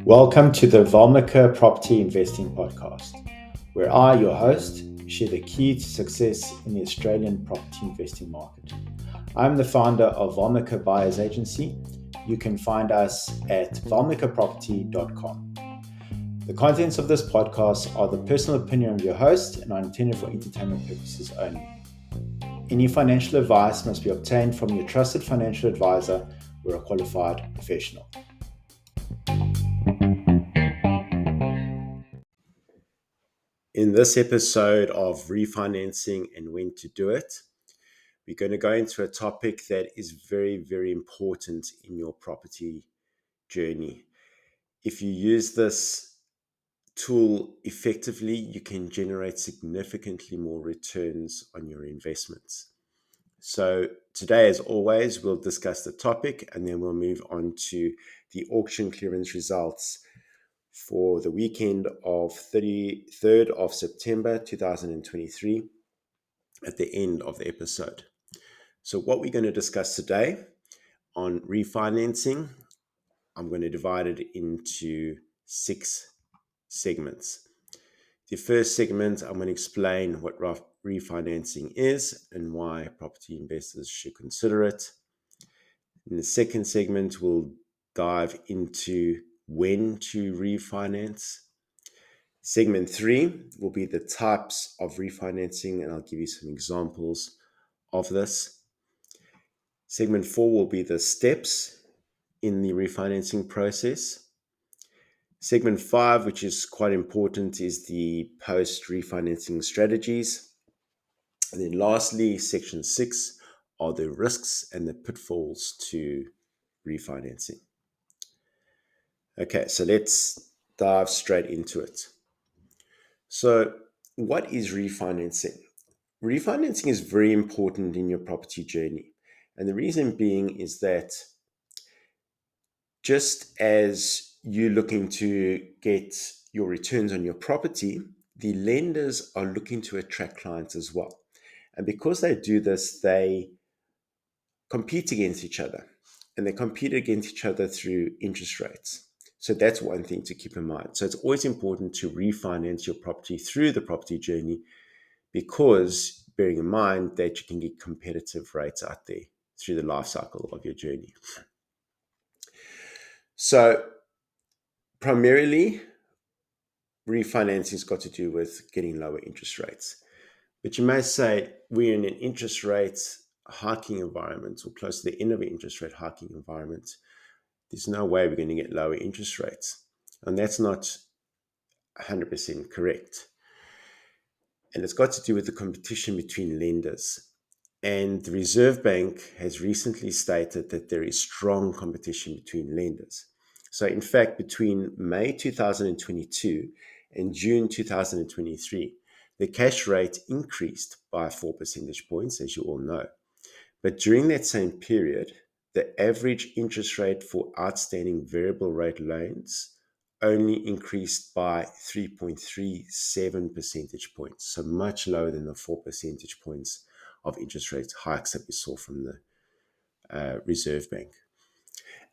Welcome to the Valmika Property Investing Podcast, where I, your host, share the key to success in the Australian property investing market. I'm the founder of Valmika Buyers Agency. You can find us at valmikaproperty.com. The contents of this podcast are the personal opinion of your host and are intended for entertainment purposes only. Any financial advice must be obtained from your trusted financial advisor or a qualified professional. In this episode of refinancing and when to do it, we're going to go into a topic that is very, very important in your property journey. If you use this tool effectively, you can generate significantly more returns on your investments. So today, as always, we'll discuss the topic and then we'll move on to the auction clearance results for the weekend of 33rd of September 2023 at the end of the episode. So what we're going to discuss today on refinancing, I'm going to divide it into 6 segments. The first segment, I'm going to explain what refinancing is and why property investors should consider it. In the second segment, we'll dive into when to refinance. Segment 3 will be the types of refinancing, and I'll give you some examples of this. Segment 4 will be the steps in the refinancing process. Segment 5, which is quite important, is the post-refinancing strategies. And then lastly, section 6 are the risks and the pitfalls to refinancing. Okay, so let's dive straight into it. So what is refinancing? Refinancing is very important in your property journey. And the reason being is that just as you're looking to get your returns on your property, the lenders are looking to attract clients as well. And because they do this, they compete against each other. And they compete against each other through interest rates. So that's one thing to keep in mind. So it's always important to refinance your property through the property journey, because bearing in mind that you can get competitive rates out there through the life cycle of your journey. So primarily, refinancing has got to do with getting lower interest rates. But you may say we're in an interest rate hiking environment, or close to the end of an interest rate hiking environment. There's no way we're going to get lower interest rates. And that's not 100% correct. And it's got to do with the competition between lenders. And the Reserve Bank has recently stated that there is strong competition between lenders. So in fact, between May 2022 and June 2023, the cash rate increased by 4 percentage points, as you all know. But during that same period, the average interest rate for outstanding variable rate loans only increased by 3.37 percentage points, so much lower than the 4 percentage points of interest rate hikes that we saw from the Reserve Bank.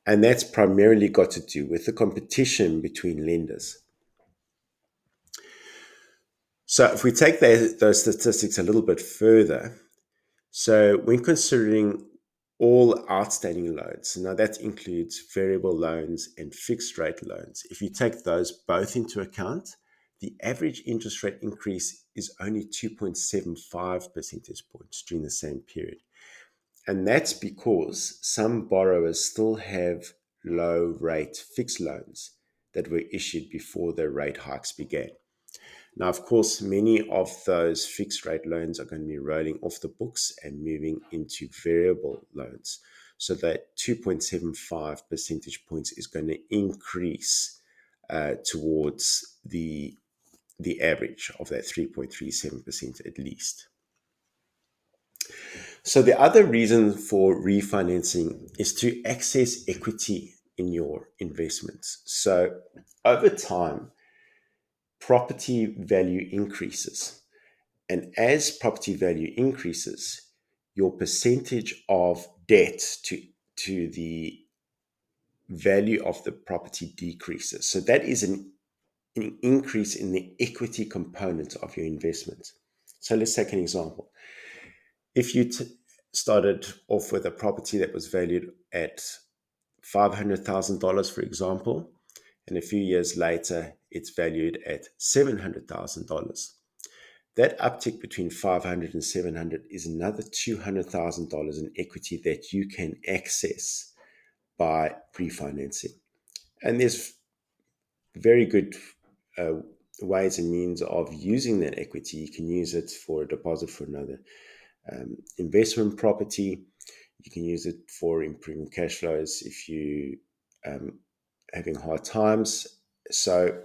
And that's primarily got to do with the competition between lenders. So if we take those statistics a little bit further, so when considering all outstanding loans, now that includes variable loans and fixed rate loans, if you take those both into account, the average interest rate increase is only 2.75 percentage points during the same period. And that's because some borrowers still have low rate fixed loans that were issued before the rate hikes began. Now, of course, many of those fixed rate loans are going to be rolling off the books and moving into variable loans. So that 2.75 percentage points is going to increase towards the average of that 3.37% at least. So the other reason for refinancing is to access equity in your investments. So over time, property value increases. And as property value increases, your percentage of debt to the value of the property decreases. So that is an increase in the equity component of your investment. So let's take an example. If you started off with a property that was valued at $500,000, for example, and a few years later it's valued at $700,000, that uptick between 500 and 700 is another $200,000 in equity that you can access by refinancing. And there's very good uh, ways and means of using that equity. You can use it for a deposit for another investment property. You can use it for improving cash flows if you having hard times. So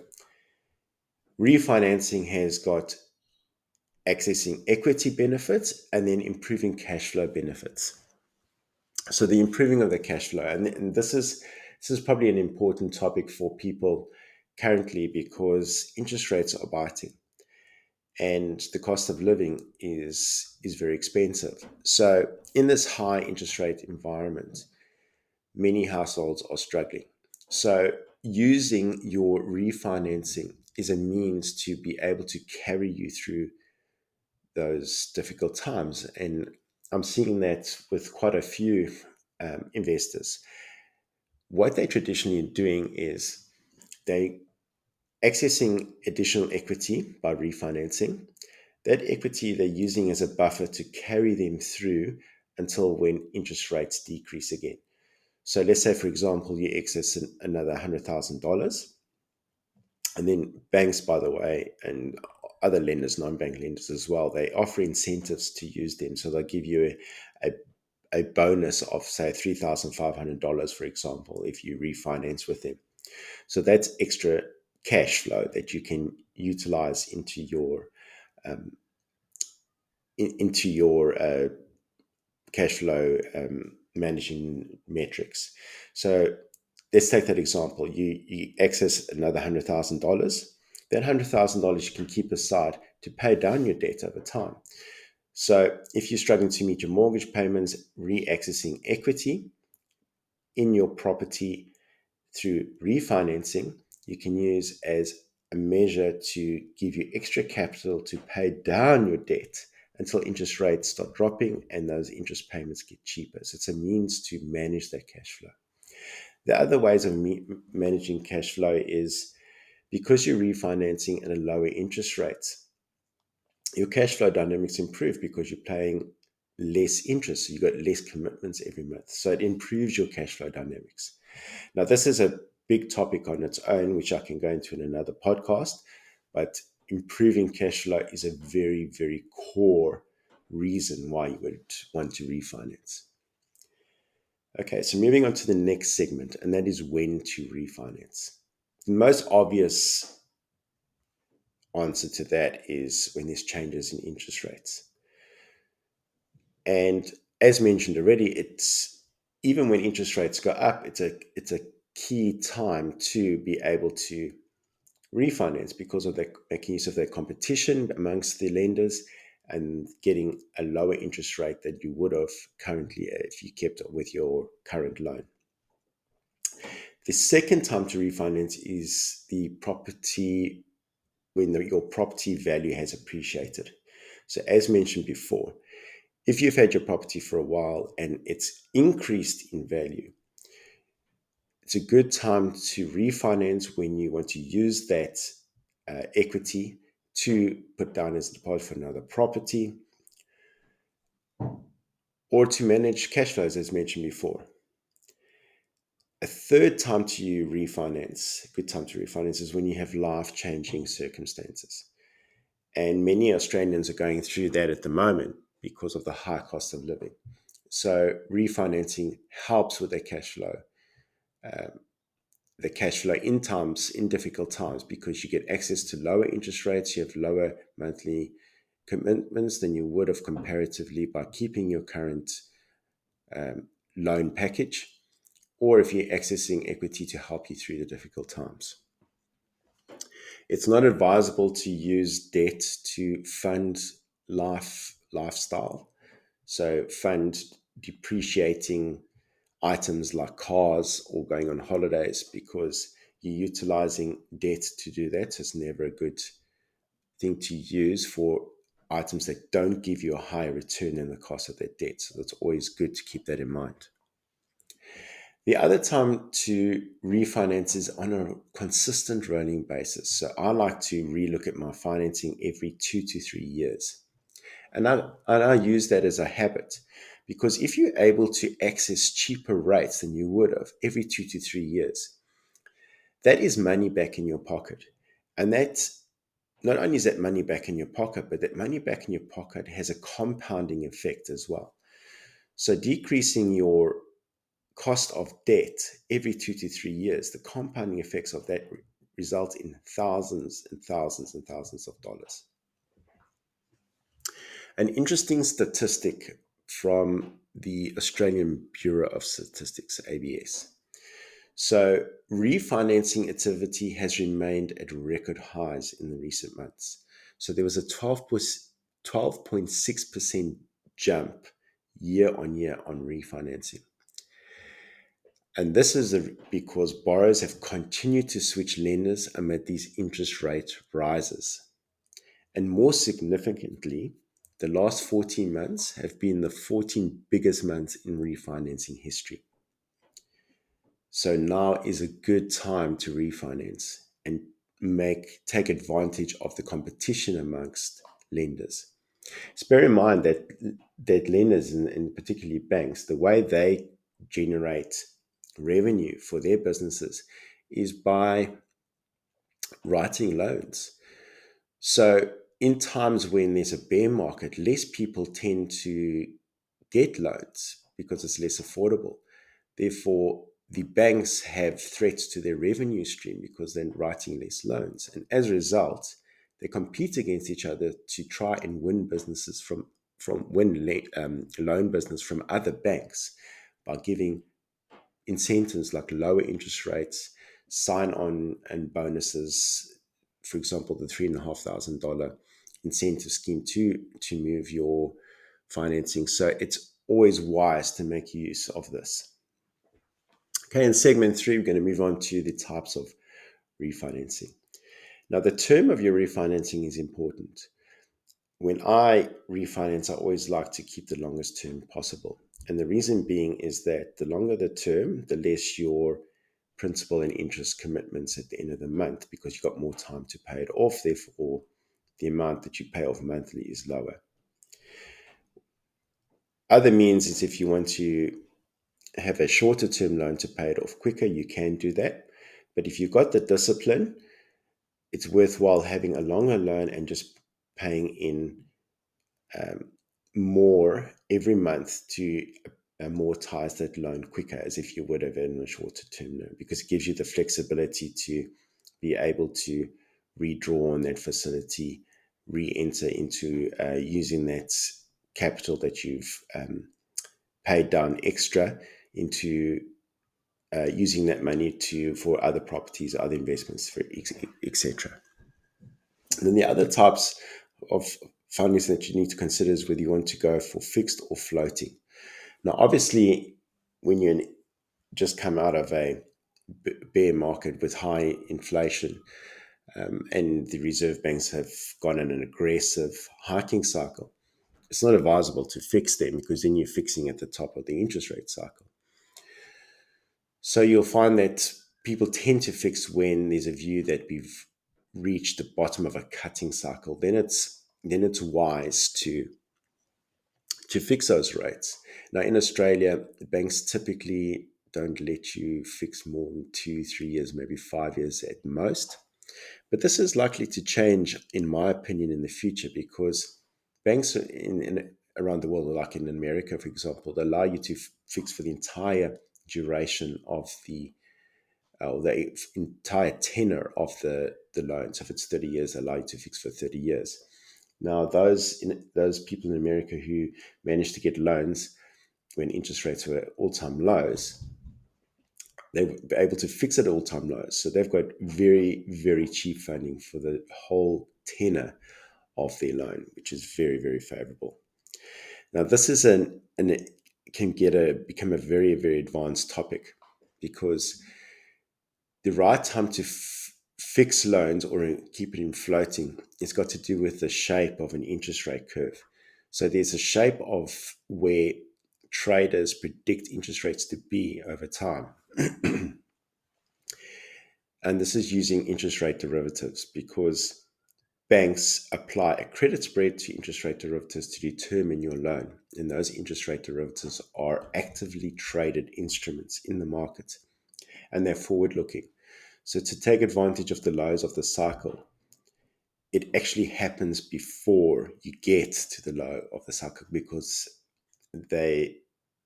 refinancing has got accessing equity benefits and then improving cash flow benefits. So the improving of the cash flow, and this is probably an important topic for people currently because interest rates are biting and the cost of living is very expensive. So in this high interest rate environment, many households are struggling. So using your refinancing is a means to be able to carry you through those difficult times. And I'm seeing that with quite a few investors. What they're traditionally doing is they accessing additional equity by refinancing. That equity they're using as a buffer to carry them through until when interest rates decrease again. So let's say, for example, you access another $100,000, and then banks, by the way, and other lenders, non-bank lenders as well, they offer incentives to use them. So they'll give you a bonus of, say, $3,500, for example, if you refinance with them. So that's extra cash flow that you can utilize into your cash flow managing metrics. So let's take that example. You access another $100,000. That $100,000 you can keep aside to pay down your debt over time. So if you're struggling to meet your mortgage payments, re-accessing equity in your property through refinancing, you can use as a measure to give you extra capital to pay down your debt until interest rates start dropping and those interest payments get cheaper. So it's a means to manage that cash flow. The other ways of managing cash flow is because you're refinancing at a lower interest rate, your cash flow dynamics improve because you're paying less interest. So you've got less commitments every month. So it improves your cash flow dynamics. Now, this is a big topic on its own, which I can go into in another podcast, but improving cash flow is a very, very core reason why you would want to refinance. Okay, so moving on to the next segment, and that is when to refinance. The most obvious answer to that is when there's changes in interest rates. And as mentioned already, it's even when interest rates go up, it's a key time to be able to refinance because of the making use of the competition amongst the lenders and getting a lower interest rate than you would have currently if you kept with your current loan. The second time to refinance is the property when your property value has appreciated. So as mentioned before, if you've had your property for a while and it's increased in value, it's a good time to refinance when you want to use that equity to put down as a deposit for another property or to manage cash flows, as mentioned before. A third time to refinance, a good time to refinance is when you have life-changing circumstances. And many Australians are going through that at the moment because of the high cost of living. So refinancing helps with their cash flow. The cash flow in difficult times because you get access to lower interest rates, you have lower monthly commitments than you would have comparatively by keeping your current loan package, or if you're accessing equity to help you through the difficult times. It's not advisable to use debt to fund lifestyle. So fund depreciating items like cars or going on holidays because you're utilizing debt to do that. So it's never a good thing to use for items that don't give you a higher return than the cost of that debt. So that's always good to keep that in mind. The other time to refinance is on a consistent rolling basis. So I like to relook at my financing every 2 to 3 years. And I use that as a habit because if you're able to access cheaper rates than you would have every 2 to 3 years, that is money back in your pocket. And that not only is that money back in your pocket, but that money back in your pocket has a compounding effect as well. So decreasing your cost of debt every 2 to 3 years, the compounding effects of that result in thousands and thousands and thousands of dollars. An interesting statistic from the Australian Bureau of Statistics, ABS. So, refinancing activity has remained at record highs in the recent months. So, there was a 12.6% jump year on year on refinancing. And this is because borrowers have continued to switch lenders amid these interest rate rises. And more significantly, the last 14 months have been the 14 biggest months in refinancing history. So now is a good time to refinance and take advantage of the competition amongst lenders. So bear in mind that lenders and particularly banks, the way they generate revenue for their businesses is by writing loans. So in times when there's a bear market, less people tend to get loans because it's less affordable. Therefore, the banks have threats to their revenue stream because they're writing less loans. And as a result, they compete against each other to try and win businesses loan business from other banks by giving incentives like lower interest rates, sign on and bonuses, for example, the $3,500 incentive scheme to move your financing. So it's always wise to make use of this. Okay, in segment 3, we're going to move on to the types of refinancing. Now, the term of your refinancing is important. When I refinance, I always like to keep the longest term possible. And the reason being is that the longer the term, the less your principal and interest commitments at the end of the month because you've got more time to pay it off. Therefore, the amount that you pay off monthly is lower. Other means is if you want to have a shorter term loan to pay it off quicker, you can do that. But if you've got the discipline, it's worthwhile having a longer loan and just paying in um, more every month to amortize that loan quicker as if you would have in a shorter term loan, because it gives you the flexibility to be able to redraw on that facility, re-enter into using that capital that you've paid down extra into using that money for other properties, other investments, for etc. And then the other types of financing that you need to consider is whether you want to go for fixed or floating. Now, obviously, when you just come out of a bear market with high inflation, and the reserve banks have gone on an aggressive hiking cycle, it's not advisable to fix them because then you're fixing at the top of the interest rate cycle. So you'll find that people tend to fix when there's a view that we've reached the bottom of a cutting cycle. Then it's wise to fix those rates. Now in Australia, the banks typically don't let you fix more than 2, 3 years, maybe 5 years at most. But this is likely to change, in my opinion, in the future because banks around the world, like in America, for example, they allow you to fix for the entire duration of the entire tenor of the loan. So if it's 30 years, they allow you to fix for 30 years. Now, those people in America who managed to get loans when interest rates were all-time lows, they were able to fix at all-time lows. So they've got very, very cheap funding for the whole tenor of their loan, which is very, very favorable. Now, this is can become a very, very advanced topic, because the right time to fix loans or keep it in floating, it's got to do with the shape of an interest rate curve. So there's a shape of where traders predict interest rates to be over time. And this is using interest rate derivatives, because banks apply a credit spread to interest rate derivatives to determine your loan. And those interest rate derivatives are actively traded instruments in the market, and they're forward looking. So to take advantage of the lows of the cycle, it actually happens before you get to the low of the cycle, because the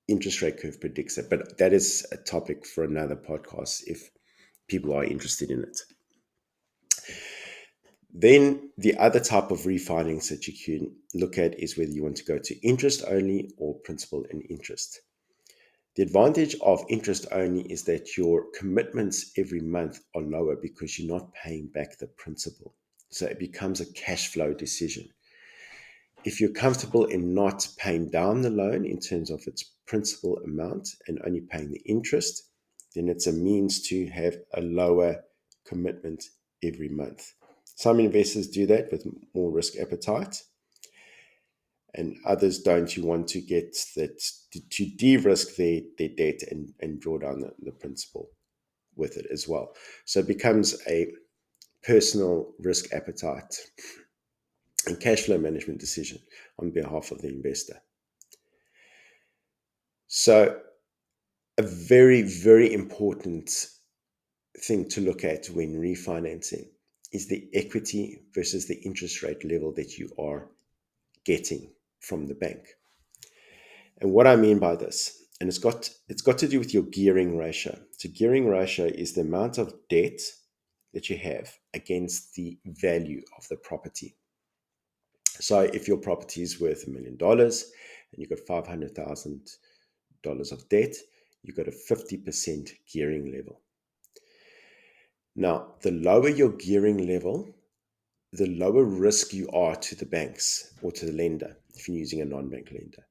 interest rate curve predicts it. But that is a topic for another podcast if people are interested in it. Then the other type of refinance that you can look at is whether you want to go to interest only or principal and interest. The advantage of interest only is that your commitments every month are lower because you're not paying back the principal. So it becomes a cash flow decision. If you're comfortable in not paying down the loan in terms of its principal amount and only paying the interest, then it's a means to have a lower commitment every month. Some investors do that with more risk appetite, and others don't. You want to get that to de-risk their debt and draw down the principal with it as well. So it becomes a personal risk appetite and cash flow management decision on behalf of the investor. So a very, very important thing to look at when refinancing is the equity versus the interest rate level that you are getting from the bank. And what I mean by this, and it's got to do with your gearing ratio. So gearing ratio is the amount of debt that you have against the value of the property. So if your property is worth $1 million and you've got $500,000 of debt, you've got a 50% gearing level. Now, the lower your gearing level, the lower risk you are to the banks or to the lender if you're using a non-bank lender.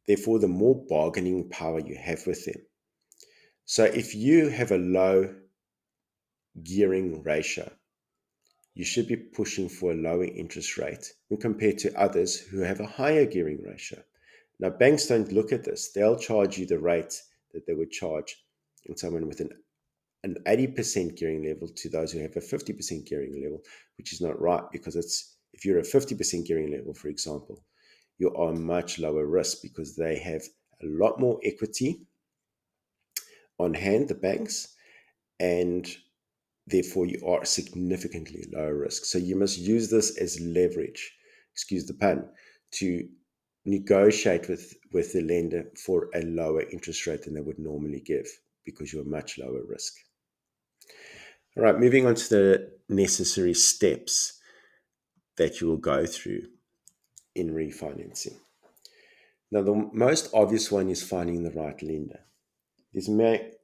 Therefore, the more bargaining power you have with them. So if you have a low gearing ratio, you should be pushing for a lower interest rate when compared to others who have a higher gearing ratio. Now, banks don't look at this. They'll charge you the rate that they would charge in someone with an 80% gearing level to those who have a 50% gearing level, which is not right, because if you're a 50% gearing level, for example, you are much lower risk because they have a lot more equity on hand, the banks, and therefore you are significantly lower risk. So you must use this as leverage, excuse the pun, to negotiate with the lender for a lower interest rate than they would normally give, because you're much lower risk. All right, moving on to the necessary steps that you will go through in refinancing. Now, the most obvious one is finding the right lender. There's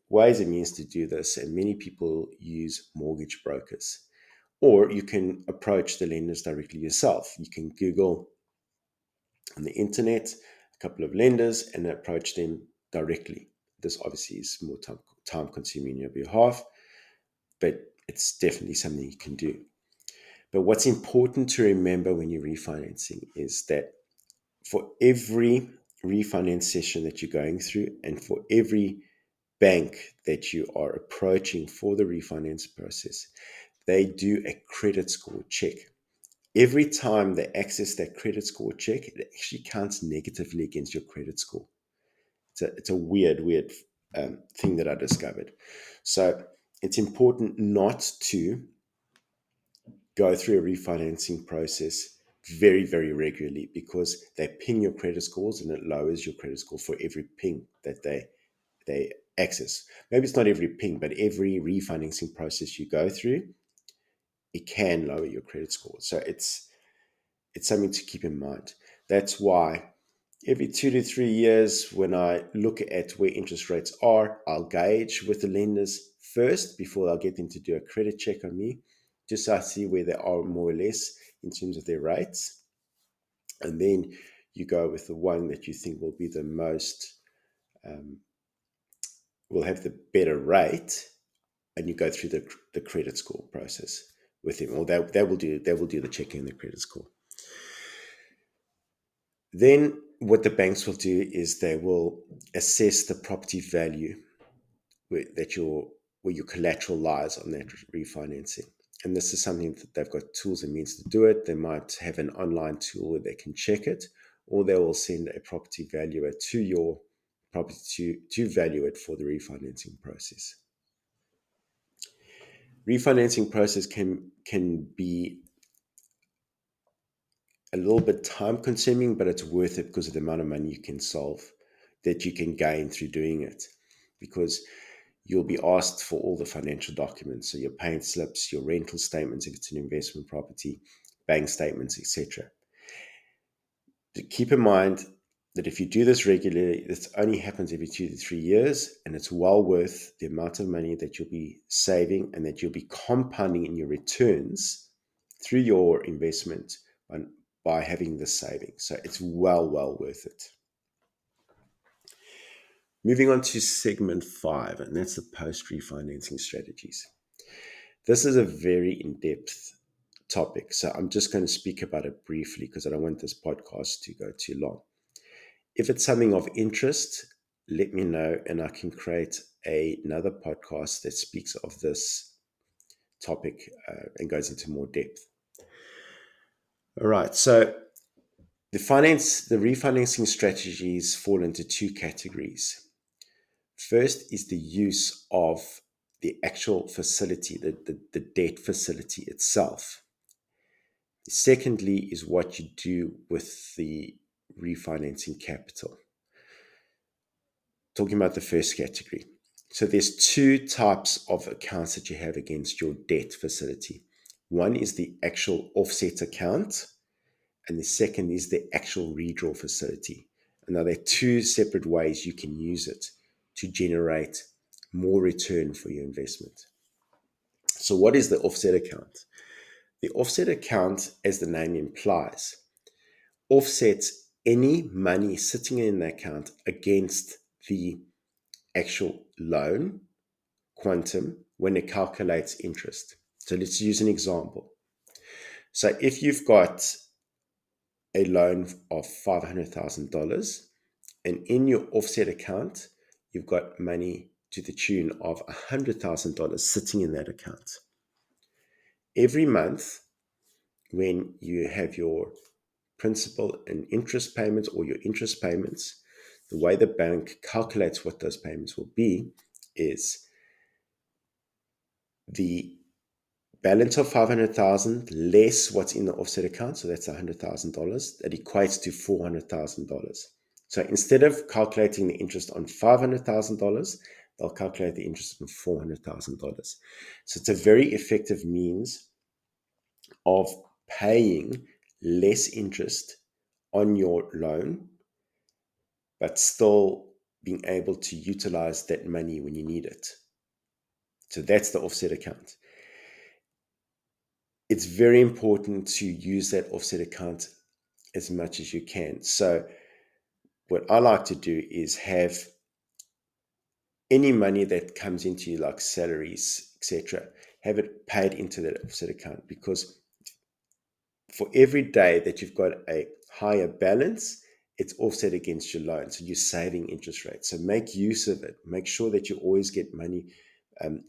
ways and means to do this, and many people use mortgage brokers. Or you can approach the lenders directly yourself. You can Google on the internet a couple of lenders and approach them directly. This obviously is more time consuming on your behalf, but it's definitely something you can do. But what's important to remember when you're refinancing is that for every refinance session that you're going through, and for every bank that you are approaching for the refinance process, they do a credit score check. Every time they access that credit score check, it actually counts negatively against your credit score. It's a weird thing that I discovered. So it's important not to go through a refinancing process very, very regularly, because they ping your credit scores and it lowers your credit score for every ping that they access. Maybe it's not every ping, but every refinancing process you go through, it can lower your credit score. So it's something to keep in mind. That's why every 2 to 3 years, when I look at where interest rates are, I'll gauge with the lenders first before I'll get them to do a credit check on me, just so I see where they are more or less in terms of their rates. And then you go with the one that you think will be the most, will have the better rate, and you go through the credit score process with him, or they will do the checking and the credit score. Then what the banks will do is they will assess the property value where your collateral lies on that refinancing. And this is something that they've got tools and means to do it. They might have an online tool where they can check it, or they will send a property valuer to your property to value it for the refinancing process. Refinancing process can be a little bit time consuming, but it's worth it because of the amount of money you can solve, that you can gain through doing it. Because you'll be asked for all the financial documents, so your paying slips, your rental statements if it's an investment property, bank statements, etc. Keep in mind that if you do this regularly, this only happens every 2 to 3 years, and it's well worth the amount of money that you'll be saving and that you'll be compounding in your returns through your investment by having this saving. So it's well worth it. Moving on to segment 5, and that's the post-refinancing strategies. This is a very in-depth topic, so I'm just going to speak about it briefly because I don't want this podcast to go too long. If it's something of interest, let me know and I can create another podcast that speaks of this topic and goes into more depth. All right, so the refinancing strategies fall into 2 categories. First is the use of the actual facility, the debt facility itself. Secondly is what you do with the refinancing capital. Talking about the first category. So there's 2 types of accounts that you have against your debt facility. One is the actual offset account, and the second is the actual redraw facility. And now there are 2 separate ways you can use it to generate more return for your investment. So what is the offset account? The offset account, as the name implies, offsets any money sitting in the account against the actual loan quantum when it calculates interest. So let's use an example. So if you've got a loan of $500,000 and in your offset account, you've got money to the tune of $100,000 sitting in that account. Every month, when you have your principal and interest payments or your interest payments, the way the bank calculates what those payments will be is the balance of 500,000 less what's in the offset account, so that's $100,000, that equates to $400,000. So instead of calculating the interest on $500,000, they'll calculate the interest on $400,000. So it's a very effective means of paying less interest on your loan, but still being able to utilize that money when you need it. So that's the offset account. It's very important to use that offset account as much as you can. So what I like to do is have any money that comes into you, like salaries, etc., have it paid into that offset account, because for every day that you've got a higher balance, it's offset against your loan. So you're saving interest rates. So make use of it. Make sure that you always get money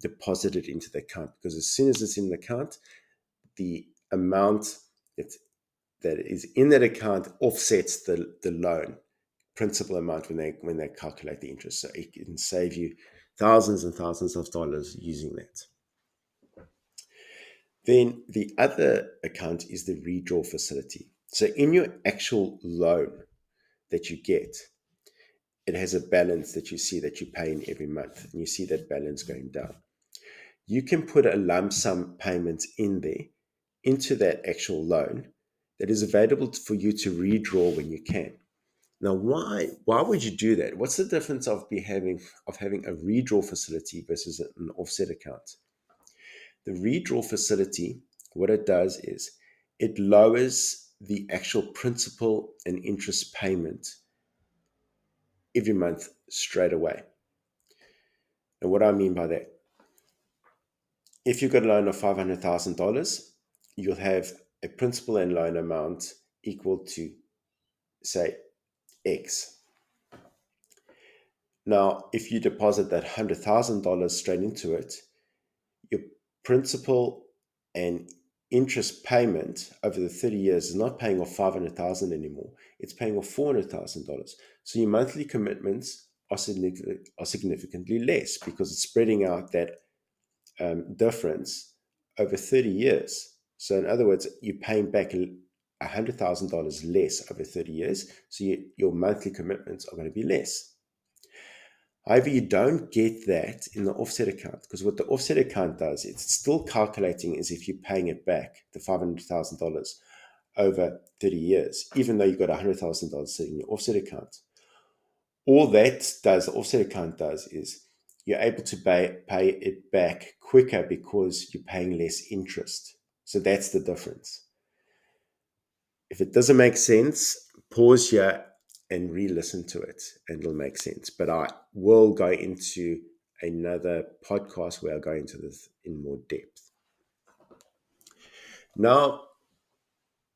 deposited into the account, because as soon as it's in the account, the amount that is in that account offsets the loan principal amount when they calculate the interest. So it can save you thousands and thousands of dollars using that. Then the other account is the redraw facility. So in your actual loan that you get, it has a balance that you see that you pay in every month, and you see that balance going down. You can put a lump sum payment in there into that actual loan that is available for you to redraw when you can. Now, why would you do that? What's the difference of having a redraw facility versus an offset account? The redraw facility, what it does is it lowers the actual principal and interest payment every month straight away. And what I mean by that, if you've got a loan of $500,000, you'll have a principal and loan amount equal to, say, X. Now, if you deposit that $100,000 straight into it, your principal and interest payment over the 30 years is not paying off $500,000 anymore. It's paying off $400,000. So your monthly commitments are significantly less because it's spreading out that difference over 30 years. So in other words, you're paying back $100,000 less over 30 years. So your monthly commitments are going to be less. However, you don't get that in the offset account, because what the offset account does, it's still calculating as if you're paying it back, the $500,000 over 30 years, even though you've got $100,000 sitting in your offset account. All that does, the offset account does, is you're able to pay it back quicker because you're paying less interest. So that's the difference. If it doesn't make sense, pause here and re-listen to it and it'll make sense. But I will go into another podcast where I'll go into this in more depth. Now,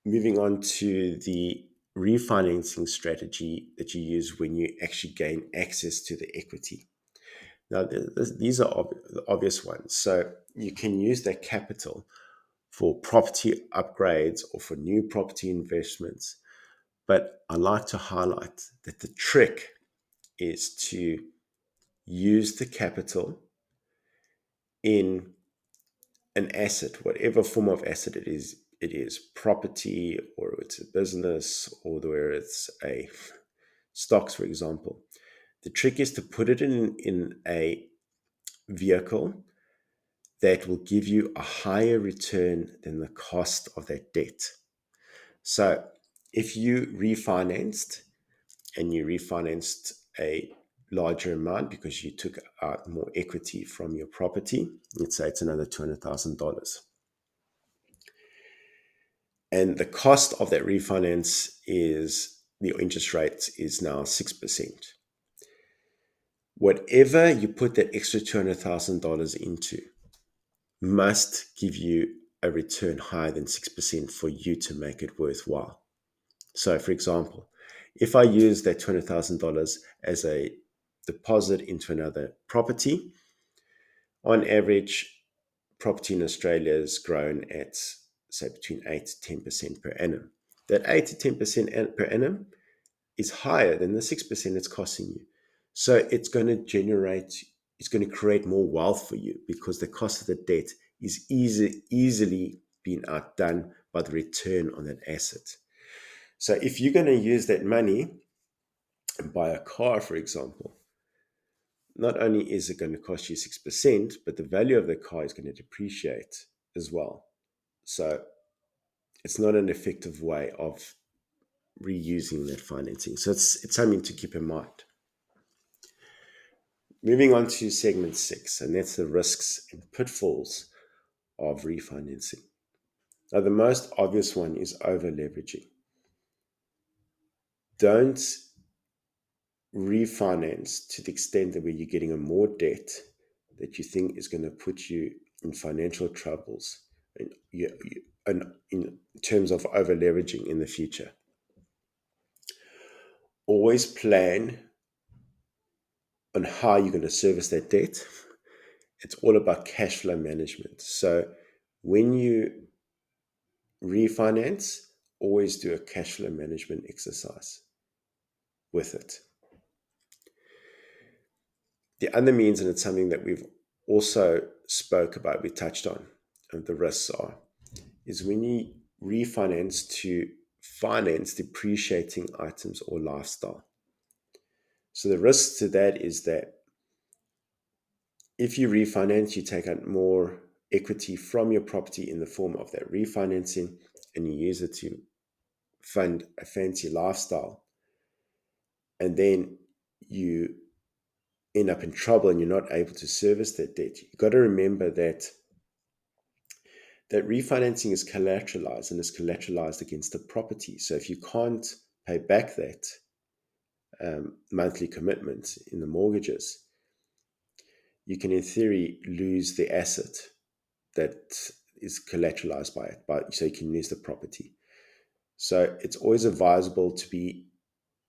moving on to the refinancing strategy that you use when you actually gain access to the equity. Now, these are the obvious ones. So you can use that capital for property upgrades or for new property investments. But I like to highlight that the trick is to use the capital in an asset, whatever form of asset it is property, or it's a business, or where it's a stocks, for example. The trick is to put it in a vehicle that will give you a higher return than the cost of that debt. So if you refinanced and you refinanced a larger amount because you took out more equity from your property, let's say it's another $200,000. And the cost of that refinance is, the interest rate is now 6%. Whatever you put that extra $200,000 into must give you a return higher than 6% for you to make it worthwhile. So, for example, if I use that $200,000 as a deposit into another property, on average, property in Australia has grown at, say, between 8 to 10% per annum. That 8 to 10% per annum is higher than the 6% it's costing you. So it's going to create more wealth for you because the cost of the debt is easily being outdone by the return on that asset. So if you're going to use that money and buy a car, for example, not only is it going to cost you 6%, but the value of the car is going to depreciate as well. So it's not an effective way of reusing that financing. So it's something to keep in mind. Moving on to segment 6, and that's the risks and pitfalls of refinancing. Now, the most obvious one is over leveraging. Don't refinance to the extent that where you're getting a more debt that you think is going to put you in financial troubles and in terms of over leveraging in the future. Always plan on how you're going to service that debt. It's all about cash flow management. So when you refinance, always do a cash flow management exercise with it. The other means, and it's something that we've also spoke about, we touched on, and the risks are, is when you refinance to finance depreciating items or lifestyle. So the risk to that is that if you refinance, you take out more equity from your property in the form of that refinancing, and you use it to fund a fancy lifestyle, and then you end up in trouble and you're not able to service that debt. You've got to remember that that refinancing is collateralized and is collateralized against the property. So if you can't pay back that monthly commitment in the mortgages, you can in theory lose the asset that is collateralized by it, so you can lose the property. So it's always advisable to be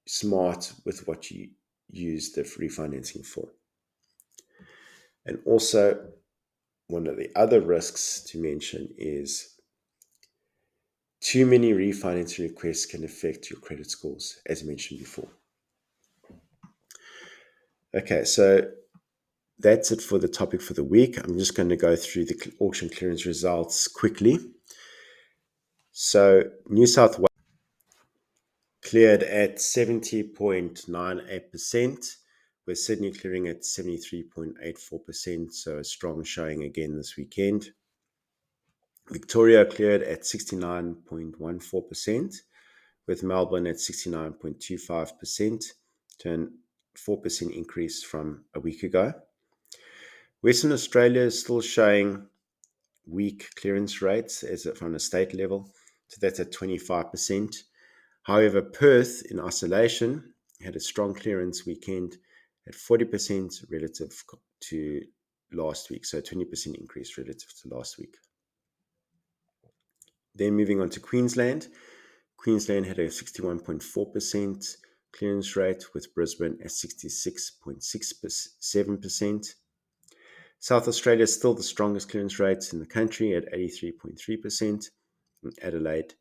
smart with what you use the refinancing for. And also, one of the other risks to mention is too many refinancing requests can affect your credit scores, as mentioned before. Okay, so that's it for the topic for the week. I'm just going to go through the auction clearance results quickly. So New South Wales cleared at 70.98%, with Sydney clearing at 73.84%, so a strong showing again this weekend. Victoria cleared at 69.14%, with Melbourne at 69.25%, to a 4% increase from a week ago. Western Australia is still showing weak clearance rates as from a state level, so that's at 25%. However, Perth in isolation had a strong clearance weekend at 40% relative to last week, so a 20% increase relative to last week. Then moving on to Queensland. Queensland had a 61.4% clearance rate, with Brisbane at 66.67%. South Australia is still the strongest clearance rates in the country at 83.3%, and Adelaide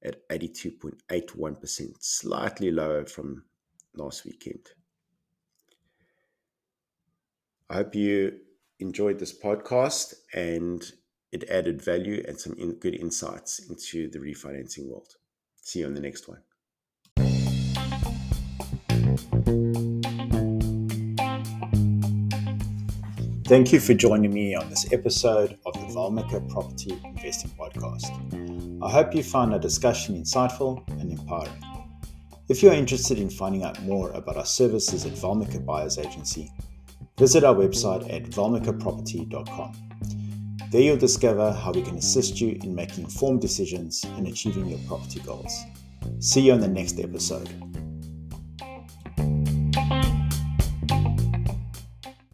at 82.81%, slightly lower from last weekend. I hope you enjoyed this podcast and it added value and some good insights into the refinancing world. See you on the next one. Thank you for joining me on this episode of the Valmika Property Investing Podcast. I hope you found our discussion insightful and empowering. If you are interested in finding out more about our services at Valmika Buyers Agency, visit our website at valmikaproperty.com. There you'll discover how we can assist you in making informed decisions and achieving your property goals. See you on the next episode.